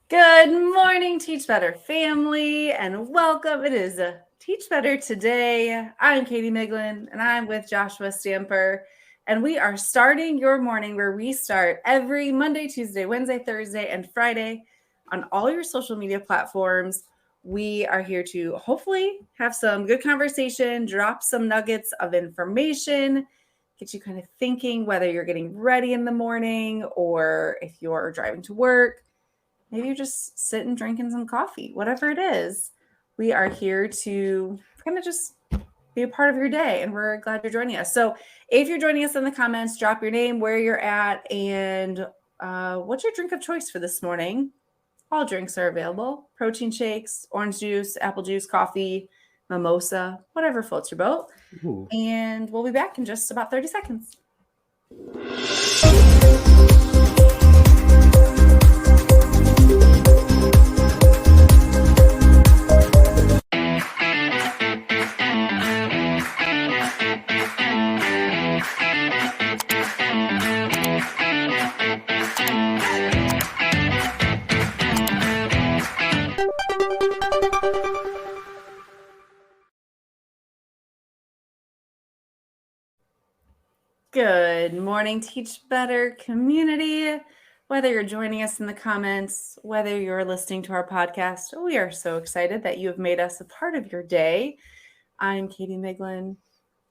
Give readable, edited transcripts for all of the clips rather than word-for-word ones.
Good morning, Teach Better family, and welcome. It is Teach Better Today. I'm Katie Miglin, and I'm with Joshua Stamper, and we are starting your morning where we start every Monday, Tuesday, Wednesday, Thursday, and Friday on all your social media platforms. We are here to hopefully have some good conversation, drop some nuggets of information, get you kind of thinking whether you're getting ready in the morning or if you're driving to work. Maybe you're just sitting drinking some coffee, whatever it is. We are here to kind of just be a part of your day, and we're glad you're joining us. So if you're joining us in the comments, drop your name, where you're at, and what's your drink of choice for this morning. All drinks are available. Protein shakes, orange juice, apple juice, coffee, mimosa, whatever floats your boat. Ooh. And we'll be back in just about 30 seconds. Good morning, Teach Better community. Whether you're joining us in the comments, whether you're listening to our podcast, we are so excited that you have made us a part of your day. I'm Katie Miglin,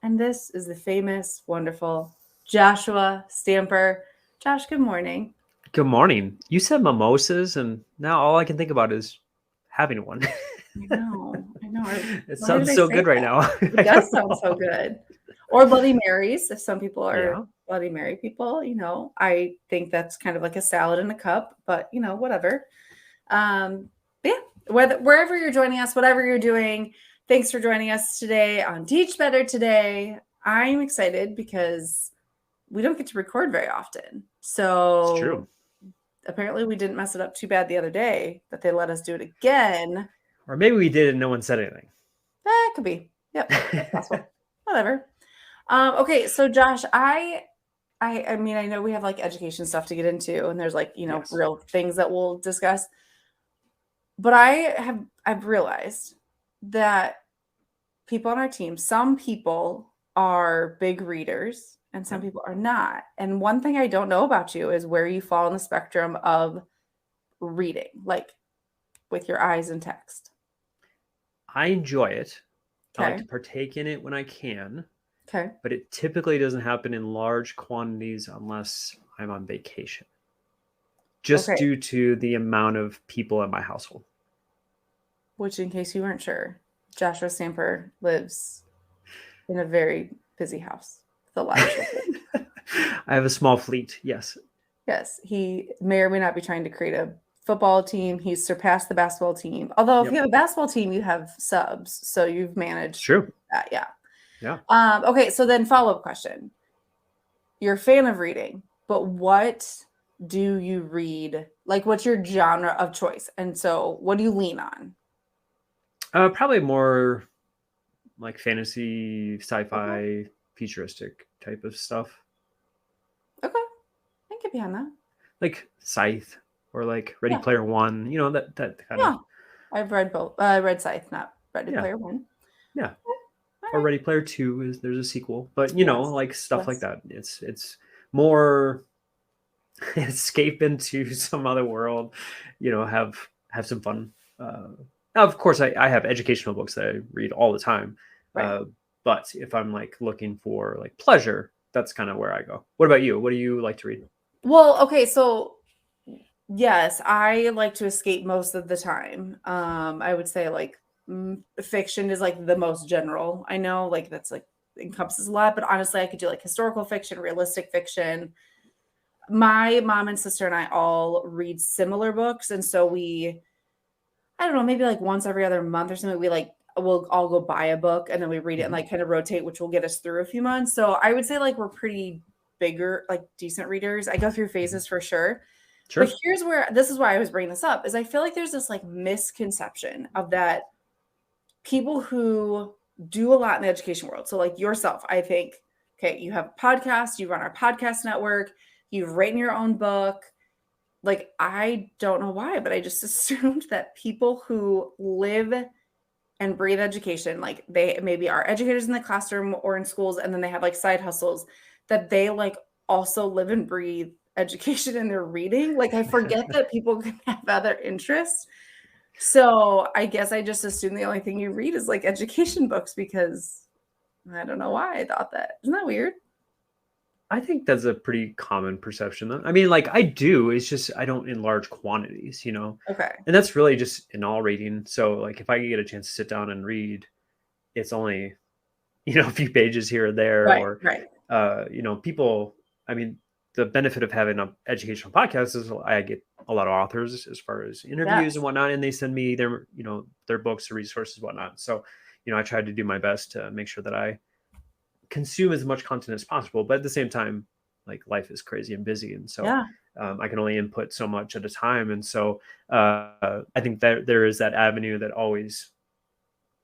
and this is the famous, wonderful Joshua Stamper. Josh, good morning. Good morning. You said mimosas, and now all I can think about is having one. I know. It sounds so good right now. It does sound so good. Or Bloody Marys, if some people are Bloody Mary people, I think that's kind of like a salad in a cup, but whatever. Yeah, wherever you're joining us, whatever you're doing, thanks for joining us today on Teach Better Today. I'm excited because we don't get to record very often. So it's true. Apparently we didn't mess it up too bad the other day that they let us do it again. Or maybe we did and no one said anything. That could be. Yep, that's possible. Whatever. Okay, so Josh, I mean, I know we have like education stuff to get into, and there's like, Yes. real things that we'll discuss. But I've realized that people on our team, some people are big readers and some people are not. And one thing I don't know about you is where you fall on the spectrum of reading, like with your eyes and text. I enjoy it. Okay. I like to partake in it when I can. Okay. But it typically doesn't happen in large quantities unless I'm on vacation. Just due to the amount of people in my household. Which, in case you weren't sure, Joshua Stamper lives in a very busy house with a lot of children. I have a small fleet, yes. Yes, he may or may not be trying to create a football team. He's surpassed the basketball team. Although if you have a basketball team, you have subs. So you've managed that, yeah. Okay, so then follow-up question. You're a fan of reading, but what do you read? Like, what's your genre of choice? And so what do you lean on? Probably more like fantasy, sci-fi, futuristic type of stuff. Okay. I can get behind that. Like Scythe or like Ready Player One, that kind of. I've read both. I read Scythe, not Ready Player One. Yeah. Or Ready Player Two there's a sequel, but like stuff like that. It's more escape into some other world, have some fun. Now, of course, I have educational books that I read all the time. Right. But if I'm like looking for like pleasure, that's kind of where I go. What about you? What do you like to read? Well, okay, so yes, I like to escape most of the time. I would say like fiction is like the most general. I know like that's like encompasses a lot, but honestly, I could do like historical fiction, realistic fiction. My mom and sister and I all read similar books. And so I don't know, maybe like once every other month or something, we'll all go buy a book and then we read it and like kind of rotate, which will get us through a few months. So I would say like we're pretty bigger, like decent readers. I go through phases for sure. Sure. But this is why I was bringing this up, is I feel like there's this like misconception of that people who do a lot in the education world. So like yourself, I think, okay, you have a podcast, you run our podcast network, you've written your own book. like, I don't know why, but I just assumed that people who live and breathe education, like they maybe are educators in the classroom or in schools, and then they have like side hustles, that they like also live and breathe education in their reading. Like I forget that people can have other interests. So I guess I just assume the only thing you read is like education books because I don't know why I thought that. Isn't that weird? I think that's a pretty common perception. I mean, like I do, it's just I don't in large quantities, Okay. and that's really just in all reading. So like if I get a chance to sit down and read, it's only, a few pages here or there, Right, or, right. people, I mean, the benefit of having an educational podcast is I get a lot of authors as far as interviews and Yes. whatnot, and they send me their books or resources, and whatnot. So, I try to do my best to make sure that I consume as much content as possible. But at the same time, like life is crazy and busy. And so Yeah. I can only input so much at a time. And so I think that there is that avenue that always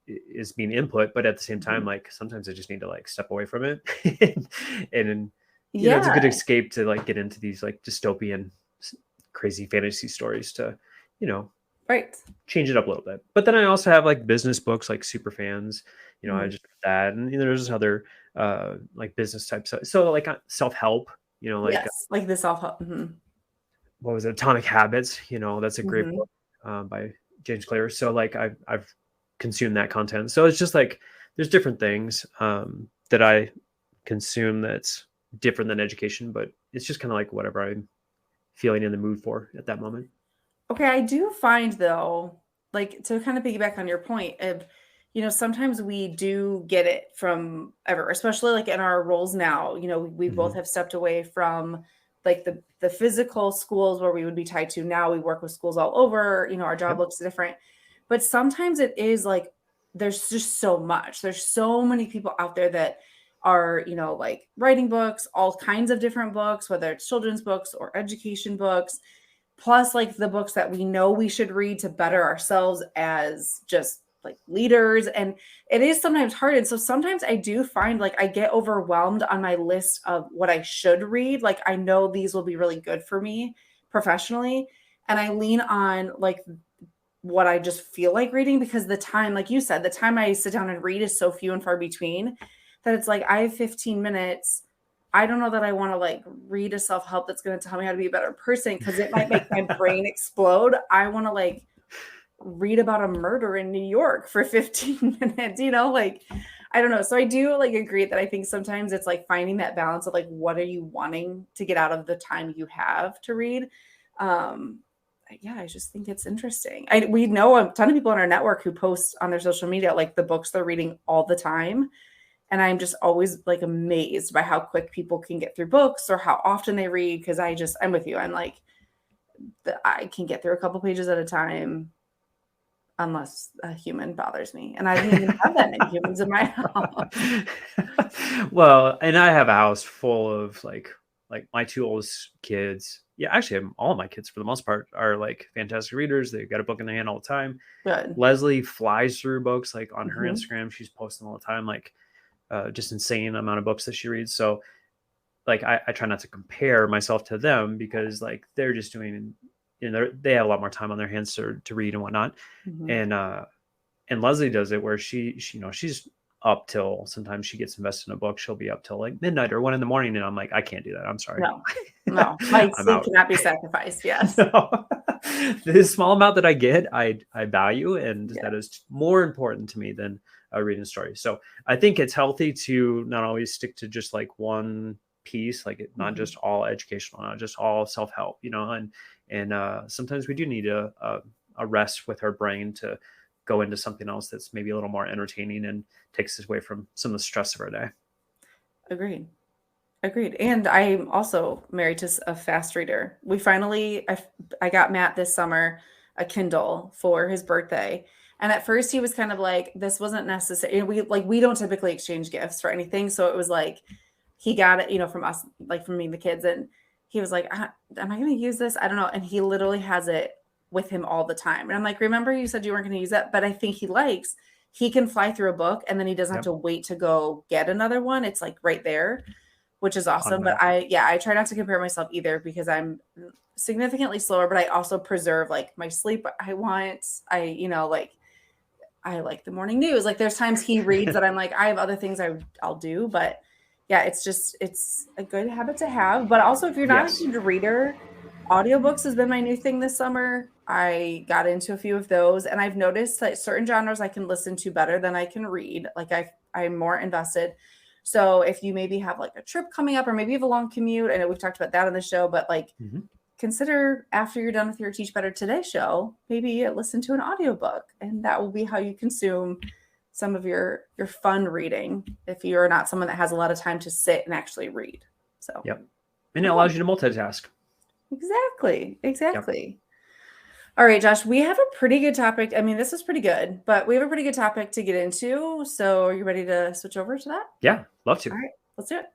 is being input, but at the same time, Mhm. like sometimes I just need to like step away from it. and it's a Yeah. good escape to like get into these like dystopian crazy fantasy stories to, you know, Right. change it up a little bit. But then I also have like business books like super fans, I Mhm. just read that, and there's other like business types. So like self-help, like Yes. Like the self-help. Mhm. what was it, Atomic Habits, that's a great Mhm. book by James Clear. So like I've consumed that content. So it's just like there's different things that I consume that's different than education, but it's just kind of like whatever I'm feeling in the mood for at that moment. Okay, I do find though, like to kind of piggyback on your point of, sometimes we do get it from ever, especially like in our roles now. We both Hmm. have stepped away from like the physical schools where we would be tied to. Now we work with schools all over, our job Yep. looks different. But sometimes it is like there's just so much. There's so many people out there that are, like writing books, all kinds of different books, whether it's children's books or education books, plus like the books that we know we should read to better ourselves as just like leaders. And it is sometimes hard, and so sometimes I do find like I get overwhelmed on my list of what I should read. Like I know these will be really good for me professionally, and I lean on like what I just feel like reading, because the time, like you said, the time I sit down and read is so few and far between that it's like I have 15 minutes. I don't know that I want to like read a self-help that's going to tell me how to be a better person because it might make my brain explode. I want to like read about a murder in New York for 15 minutes, like I don't know. So I do like agree that I think sometimes it's like finding that balance of like what are you wanting to get out of the time you have to read. Um yeah, I just think it's interesting. We know a ton of people in our network who post on their social media like the books they're reading all the time. And I'm just always like amazed by how quick people can get through books or how often they read. Cause I'm with you. I'm like, I can get through a couple pages at a time unless a human bothers me. And I don't even have that many humans in my house. Well, and I have a house full of like my two oldest kids. Yeah, actually, all of my kids for the most part are like fantastic readers. They've got a book in their hand all the time. Good. Leslie flies through books like on her Mhm. Instagram. She's posting all the time, like just insane amount of books that she reads. So like I try not to compare myself to them because like they're just doing, they have a lot more time on their hands to read and whatnot. Mhm. And Leslie does it where she she's up till, sometimes she gets invested in a book. She'll be up till like midnight or 1 a.m. And I'm like, I can't do that. I'm sorry. No, no, my I'm sleep out. cannot be sacrificed. Yes. No. The small amount that I get, I value, and Yeah. that is more important to me than reading a story. So I think it's healthy to not always stick to just like one piece, like not Mhm. just all educational, not just all self help, and sometimes we do need a rest with our brain to go into something else that's maybe a little more entertaining and takes us away from some of the stress of our day. Agreed. Agreed. And I'm also married to a fast reader. I got Matt this summer a Kindle for his birthday. And at first he was kind of like, this wasn't necessary. We don't typically exchange gifts for anything. So it was like, he got it, from us, like from me and the kids. And he was like, am I going to use this? I don't know. And he literally has it with him all the time. And I'm like, remember you said you weren't going to use it, but I think he can fly through a book and then he doesn't have Yep. to wait to go get another one. It's like right there, which is awesome. But I try not to compare myself either because I'm significantly slower, but I also preserve like my sleep. I like the morning news. Like there's times he reads that I'm like, I have other things I'll do, but yeah, it's a good habit to have. But also if you're not a huge reader, audiobooks has been my new thing this summer. I got into a few of those and I've noticed that certain genres I can listen to better than I can read. Like I'm more invested. So if you maybe have like a trip coming up or maybe you have a long commute, I know we've talked about that on the show, but like consider after you're done with your Teach Better Today show, maybe listen to an audiobook, and that will be how you consume some of your fun reading if you're not someone that has a lot of time to sit and actually read. So and it allows you to multitask. Exactly. Yep. All right, Josh, we have a pretty good topic. I mean, this is pretty good, but we have a pretty good topic to get into. So are you ready to switch over to that? Yeah, love to. All right, let's do it.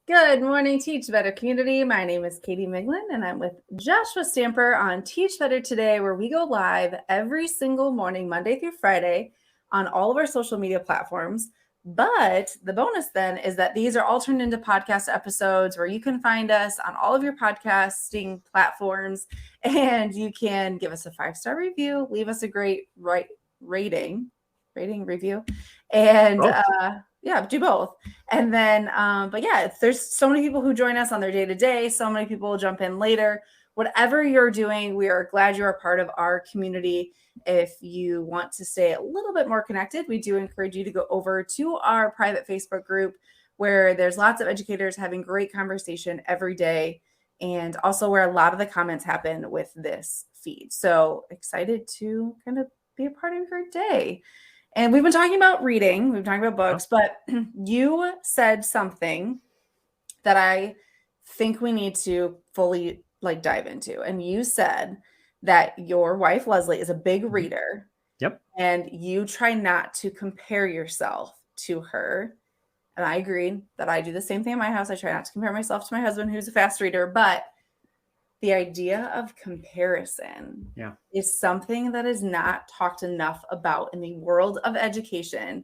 Good morning, Teach Better community. My name is Katie Miglin, and I'm with Joshua Stamper on Teach Better Today, where we go live every single morning, Monday through Friday, on all of our social media platforms. But the bonus then is that these are all turned into podcast episodes where you can find us on all of your podcasting platforms, and you can give us a 5-star review, leave us a great rating review, and do both. And then, but yeah, there's so many people who join us on their day-to-day. So many people jump in later. Whatever you're doing, we are glad you're a part of our community. If you want to stay a little bit more connected, we do encourage you to go over to our private Facebook group where there's lots of educators having great conversation every day, and also where a lot of the comments happen with this feed. So excited to kind of be a part of your day. And we've been talking about reading, we've been talking about books, but you said something that I think we need to fully dive into. And you said that your wife, Leslie, is a big reader. Yep. And you try not to compare yourself to her. And I agree that I do the same thing in my house. I try not to compare myself to my husband, who's a fast reader, but the idea of comparison is something that is not talked enough about in the world of education.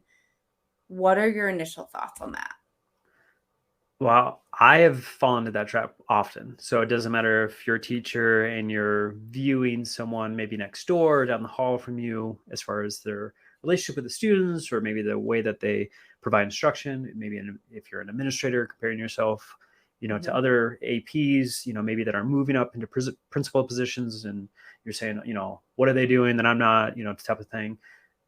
What are your initial thoughts on that? Well, I have fallen into that trap often. So it doesn't matter if you're a teacher and you're viewing someone maybe next door, down the hall from you, as far as their relationship with the students, or maybe the way that they provide instruction. Maybe if you're an administrator, comparing yourself to other APs, maybe that are moving up into principal positions, and you're saying, what are they doing that I'm not, type of thing,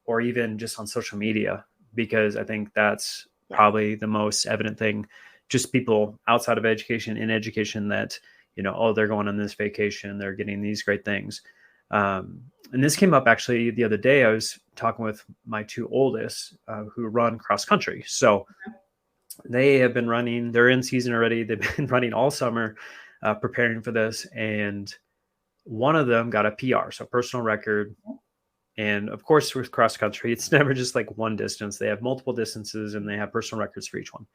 or even just on social media, because I think that's probably the most evident thing. Just people outside of education, in education, that, they're going on this vacation, they're getting these great things. And this came up actually the other day. I was talking with my two oldest who run cross country. So they have been running, they're in season already. They've been running all summer, preparing for this. And one of them got a PR, so personal record. And of course, with cross country, it's never just like one distance. They have multiple distances and they have personal records for each one.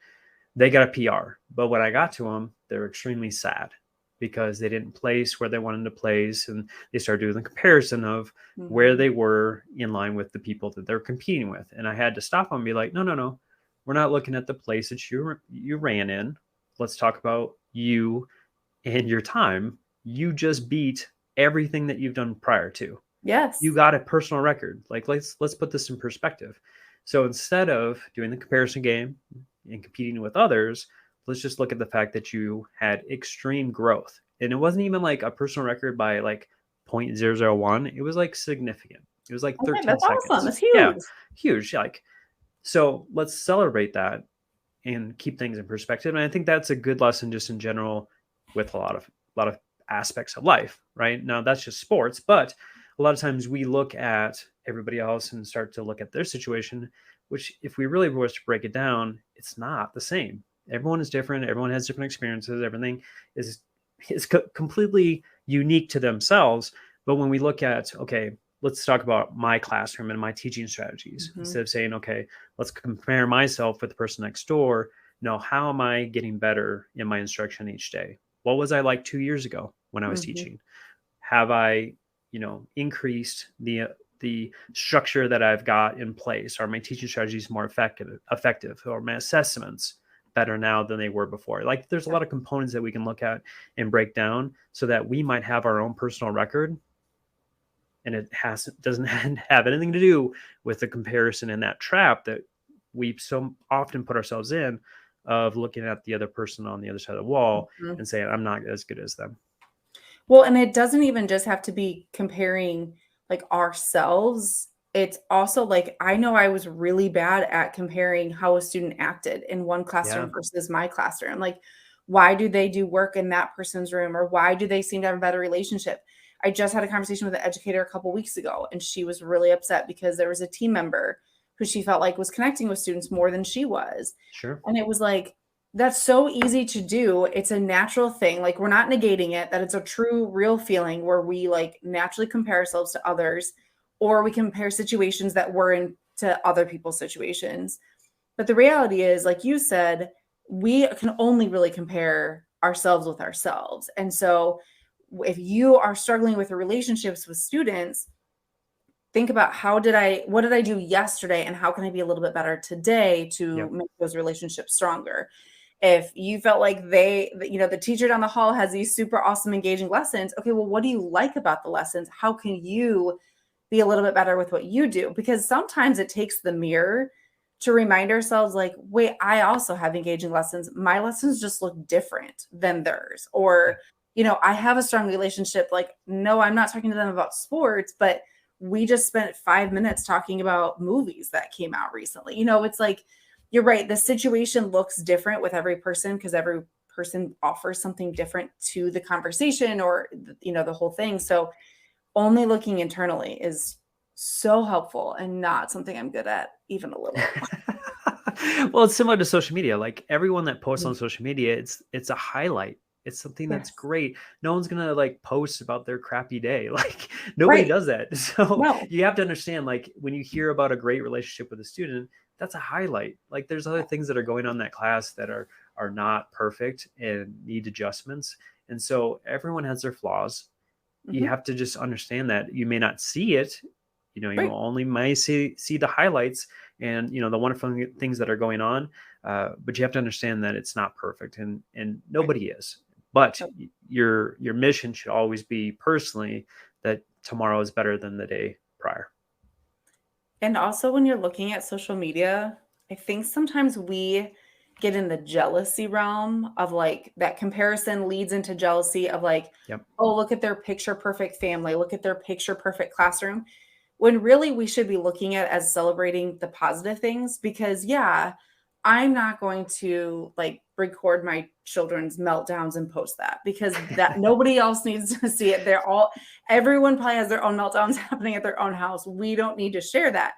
They got a PR. But when I got to them, they're extremely sad because they didn't place where they wanted to place. And they started doing the comparison of where they were in line with the people that they're competing with. And I had to stop them and be like, no. We're not looking at the place that you ran in. Let's talk about you and your time. You just beat everything that you've done prior to. Yes. You got a personal record. Like, let's put this in perspective. So instead of doing the comparison game and competing with others, let's just look at the fact that you had extreme growth. And it wasn't even like a personal record by like 0.001. It was like significant. It was like 13 that's seconds. Awesome. That's huge. Yeah, huge. So let's celebrate that and keep things in perspective. And I think that's a good lesson just in general with a lot of aspects of life, right? Now that's just sports, but a lot of times we look at everybody else and start to look at their situation, which if we really were to break it down, it's not the same. Everyone is different. Everyone has different experiences. Everything is completely unique to themselves. But when we look at, okay, let's talk about my classroom and my teaching strategies, instead of saying, okay, let's compare myself with the person next door. No, how am I getting better in my instruction each day? What was I like 2 years ago when I was teaching? Have I, increased the structure that I've got in place? Are my teaching strategies more effective? Or my assessments better now than they were before? Like, there's a lot of components that we can look at and break down so that we might have our own personal record, and it doesn't have anything to do with the comparison and that trap that we so often put ourselves in, of looking at the other person on the other side of the wall and saying, I'm not as good as them. Well, and it doesn't even just have to be comparing like ourselves. It's also like, I know I was really bad at comparing how a student acted in one classroom versus my classroom. Like, why do they do work in that person's room? Or why do they seem to have a better relationship? I just had a conversation with an educator a couple weeks ago, and she was really upset because there was a team member who she felt like was connecting with students more than she was. Sure. And it was like, that's so easy to do. It's a natural thing. Like, we're not negating it, that it's a true, real feeling where we like naturally compare ourselves to others, or we compare situations that we're in to other people's situations. But the reality is, like you said, we can only really compare ourselves with ourselves. And so if you are struggling with relationships with students, think about what did I do yesterday, and how can I be a little bit better today to make those relationships stronger? If you felt like the teacher down the hall has these super awesome, engaging lessons, okay, well, what do you like about the lessons? How can you be a little bit better with what you do? Because sometimes it takes the mirror to remind ourselves, like, wait, I also have engaging lessons. My lessons just look different than theirs. Or, I have a strong relationship. Like, no, I'm not talking to them about sports, but we just spent 5 minutes talking about movies that came out recently. It's like, you're right. The situation looks different with every person because every person offers something different to the conversation, or, the whole thing. So only looking internally is so helpful, and not something I'm good at even a little. Well, it's similar to social media. Like, everyone that posts on social media, it's a highlight. It's something that's great. No one's going to like post about their crappy day. Like, nobody does that. So you have to understand, like, when you hear about a great relationship with a student, that's a highlight. Like, there's other things that are going on in that class that are not perfect and need adjustments. And so everyone has their flaws. You have to just understand that you may not see it. You only may see the highlights and, the wonderful things that are going on. But you have to understand that it's not perfect, and nobody is. But your mission should always be personally that tomorrow is better than the day prior. And also, when you're looking at social media, I think sometimes we get in the jealousy realm of like, that comparison leads into jealousy of like, oh, look at their picture perfect family, look at their picture perfect classroom, when really we should be looking at as celebrating the positive things. Because I'm not going to like record my children's meltdowns and post that, because that nobody else needs to see it. Everyone probably has their own meltdowns happening at their own house. We don't need to share that.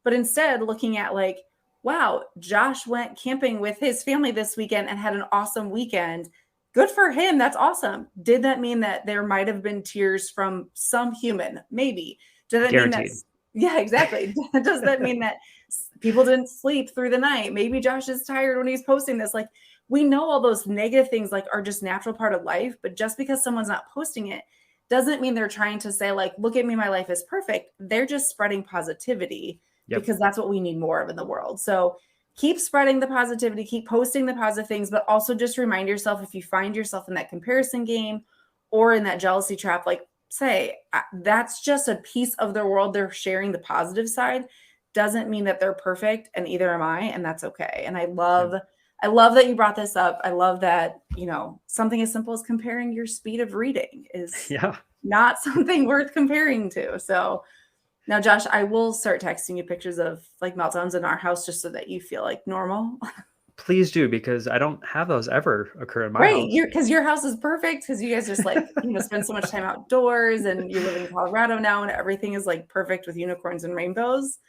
But instead, looking at like, wow, Josh went camping with his family this weekend and had an awesome weekend. Good for him. That's awesome. Did that mean that there might have been tears from some human? Maybe. Did that mean that? Yeah, exactly. Does that mean that people didn't sleep through the night? Maybe Josh is tired when he's posting this. Like, we know all those negative things like are just natural part of life, but just because someone's not posting it doesn't mean they're trying to say like, look at me, my life is perfect. They're just spreading positivity because that's what we need more of in the world. So keep spreading the positivity, keep posting the positive things, but also just remind yourself, if you find yourself in that comparison game or in that jealousy trap, like, say, that's just a piece of their world. They're sharing the positive side. Doesn't mean that they're perfect, and either am I, and that's okay. And I love that you brought this up. I love that, something as simple as comparing your speed of reading is not something worth comparing to. So now, Josh, I will start texting you pictures of like meltdowns in our house just so that you feel like normal. please do, because I don't have those ever occur in my Right. house. Because your house is perfect because you guys just like, spend so much time outdoors, and you live in Colorado now and everything is like perfect with unicorns and rainbows.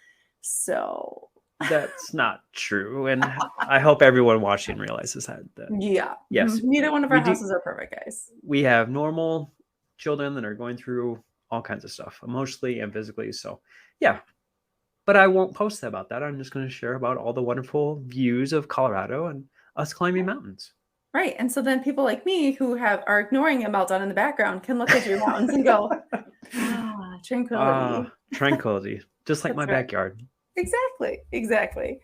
So That's not true. And I hope everyone watching realizes that yeah. yes, Neither one of our houses are perfect, guys. We have normal children that are going through all kinds of stuff, emotionally and physically. So yeah, but I won't post about that. I'm just going to share about all the wonderful views of Colorado and us climbing mountains. Right. And so then people like me who are ignoring a meltdown in the background can look at your mountains and go, tranquility. Tranquility. Just like my backyard. Exactly.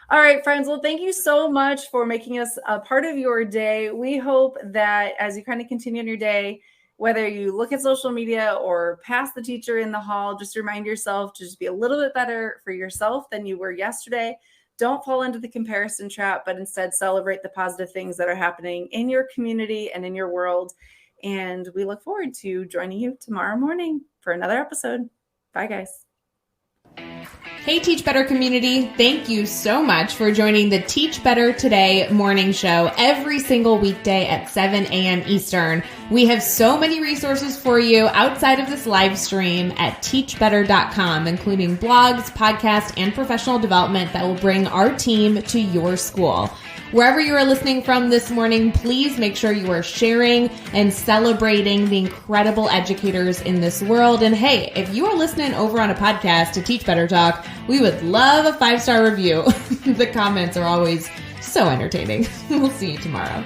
All right, friends. Well, thank you so much for making us a part of your day. We hope that as you kind of continue on your day, whether you look at social media or pass the teacher in the hall, just remind yourself to just be a little bit better for yourself than you were yesterday. Don't fall into the comparison trap, but instead celebrate the positive things that are happening in your community and in your world. And we look forward to joining you tomorrow morning for another episode. Bye, guys. Hey, Teach Better community. Thank you so much for joining the Teach Better Today morning show every single weekday at 7 a.m. Eastern. We have so many resources for you outside of this live stream at teachbetter.com, including blogs, podcasts, and professional development that will bring our team to your school. Wherever you are listening from this morning, please make sure you are sharing and celebrating the incredible educators in this world. And hey, if you are listening over on a podcast to Teach Better Talk, we would love a 5-star review. The comments are always so entertaining. We'll see you tomorrow.